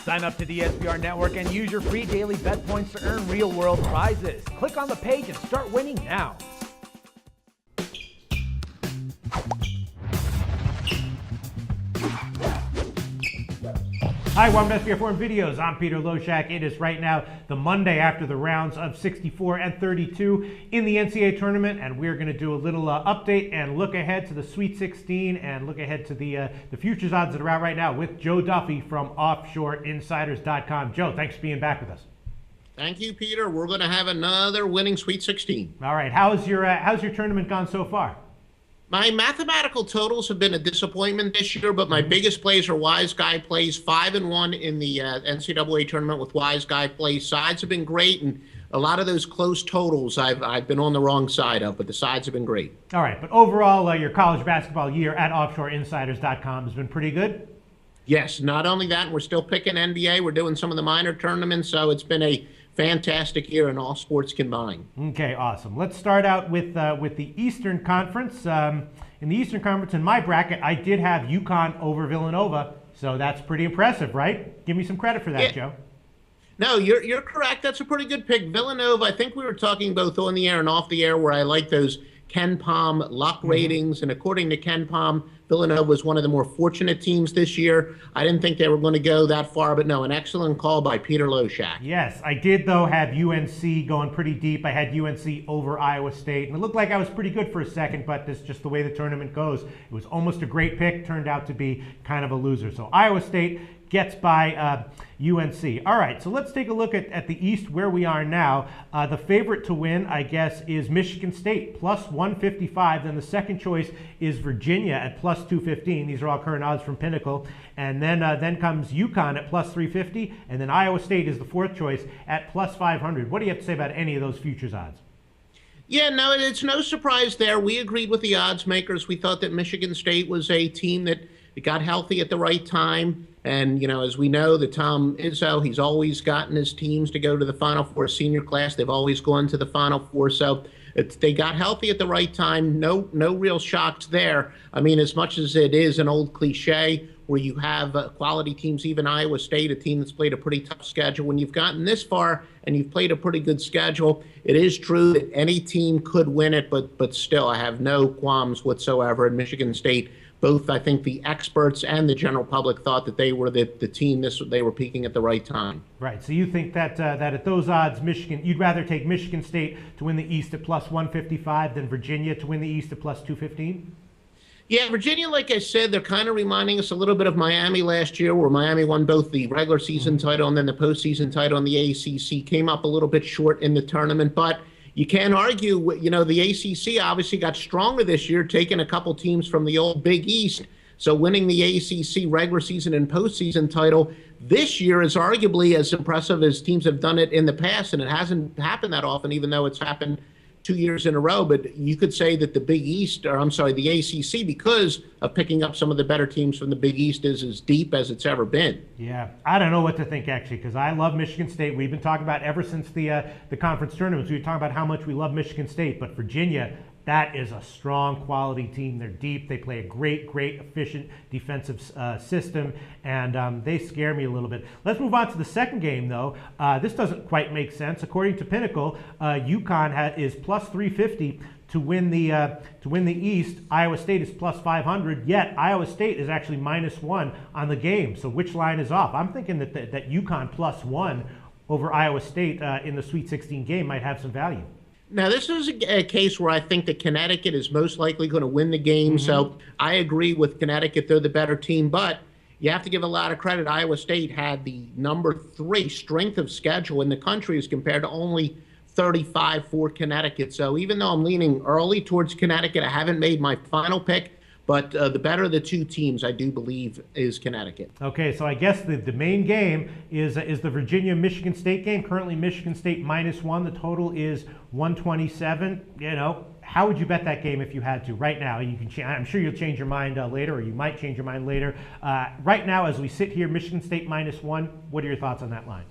Sign up to the SBR Network and use your free daily bet points to earn real-world prizes. Click on the page and start winning now. Hi, welcome to SBR Forum Videos. I'm Peter Loshak. It is right now the Monday after the rounds of 64 and 32 in the NCAA tournament, and we're going to do a little update and look ahead to the Sweet 16 and look ahead to the futures odds that are out right now with Joe Duffy from OffshoreInsiders.com. Joe, thanks for being back with us. Thank you, Peter. We're going to have another winning Sweet 16. All right, how's your tournament gone so far? My mathematical totals have been a disappointment this year, but my biggest plays are Wise Guy plays 5-1 in the NCAA tournament with Wise Guy plays. Sides have been great, and a lot of those close totals I've been on the wrong side of, but the sides have been great. All right, but overall, your college basketball year at OffshoreInsiders.com has been pretty good? Yes, not only that, we're still picking NBA. We're doing some of the minor tournaments, so it's been a fantastic year in all sports combined. Okay, awesome. Let's start out with the Eastern Conference. In the Eastern Conference, in my bracket, I did have UConn over Villanova, so that's pretty impressive, right? Give me some credit for that, yeah. Joe. No, you're correct. That's a pretty good pick. Villanova, I think we were talking both on the air and off the air where I like those Ken Pom luck ratings, and according to Ken Pom, Villanova was one of the more fortunate teams this year. I didn't think they were going to go that far, but no, an excellent call by Peter Loshak. Yes, I did, though, have UNC going pretty deep. I had UNC over Iowa State, and it looked like I was pretty good for a second, but that's just the way the tournament goes. It was almost a great pick, turned out to be kind of a loser. So Iowa State gets by UNC. All right, so let's take a look at the East where we are now. The favorite to win, I guess, is Michigan State, plus 155. Then the second choice is Virginia at plus 215. These are all current odds from Pinnacle. And then comes UConn at plus 350. And then Iowa State is the fourth choice at plus 500. What do you have to say about any of those futures odds? Yeah, no, it's no surprise there. We agreed with the odds makers. We thought that Michigan State was a team that got healthy at the right time. And, as we know, the Tom Izzo, he's always gotten his teams to go to the Final Four senior class. They've always gone to the Final Four. So they got healthy at the right time. No real shocks there. I mean, as much as it is an old cliche where you have quality teams, even Iowa State, a team that's played a pretty tough schedule. When you've gotten this far and you've played a pretty good schedule, it is true that any team could win it, but still, I have no qualms whatsoever. And Michigan State, both, I think, the experts and the general public thought that they were the team they were peaking at the right time. Right. So you think that at those odds, you'd rather take Michigan State to win the East at plus 155 than Virginia to win the East at plus 215? Yeah, Virginia, like I said, they're kind of reminding us a little bit of Miami last year, where Miami won both the regular season title and then the postseason title in the ACC. Came up a little bit short in the tournament, but you can't argue, the ACC obviously got stronger this year, taking a couple teams from the old Big East. So winning the ACC regular season and postseason title this year is arguably as impressive as teams have done it in the past. And it hasn't happened that often, even though it's happened 2 years in a row. But you could say that the the ACC, because of picking up some of the better teams from the Big East, is as deep as it's ever been. Yeah, I don't know what to think, actually, because I love Michigan State. We've been talking about ever since the conference tournaments. We've been talking about how much we love Michigan State, but Virginia, that is a strong quality team. They're deep. They play a great, efficient defensive system, and they scare me a little bit. Let's move on to the second game, though. This doesn't quite make sense. According to Pinnacle, UConn is plus 350 to win the East. Iowa State is plus 500. Yet Iowa State is actually -1 on the game. So which line is off? I'm thinking that UConn plus 1 over Iowa State in the Sweet 16 game might have some value. Now, this is a case where I think that Connecticut is most likely going to win the game. So I agree with Connecticut. They're the better team. But you have to give a lot of credit. Iowa State had the number 3 strength of schedule in the country as compared to only 35 for Connecticut. So even though I'm leaning early towards Connecticut, I haven't made my final pick. But the better of the two teams, I do believe, is Connecticut. Okay, so I guess the main game is the Virginia-Michigan State game. Currently, Michigan State -1. The total is 127. How would you bet that game if you had to right now? I'm sure you'll change your mind later, or you might change your mind later. Right now, as we sit here, Michigan State -1. What are your thoughts on that line?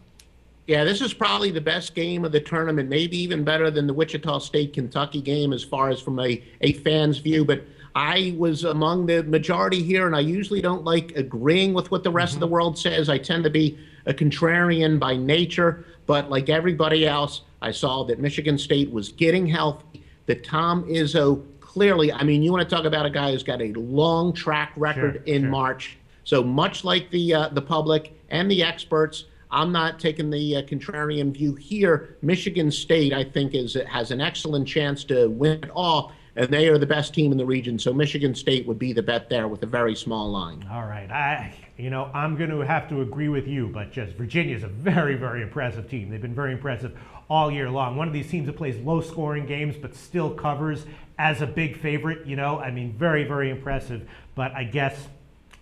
Yeah, this is probably the best game of the tournament, maybe even better than the Wichita State-Kentucky game as far as from a fan's view. But I was among the majority here, and I usually don't like agreeing with what the rest of the world says. I tend to be a contrarian by nature, but like everybody else, I saw that Michigan State was getting healthy, that Tom Izzo clearly, I mean, you want to talk about a guy who's got a long track record in March. So much like the public and the experts, I'm not taking the contrarian view here. Michigan State, I think, has an excellent chance to win it all, and they are the best team in the region. So Michigan State would be the bet there with a very small line. All right. I'm going to have to agree with you, but just Virginia's a very, very impressive team. They've been very impressive all year long. One of these teams that plays low-scoring games but still covers as a big favorite, I mean, very, very impressive. But I guess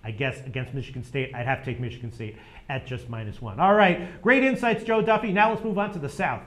against Michigan State, I'd have to take Michigan State at just -1. All right, great insights, Joe Duffy. Now let's move on to the South.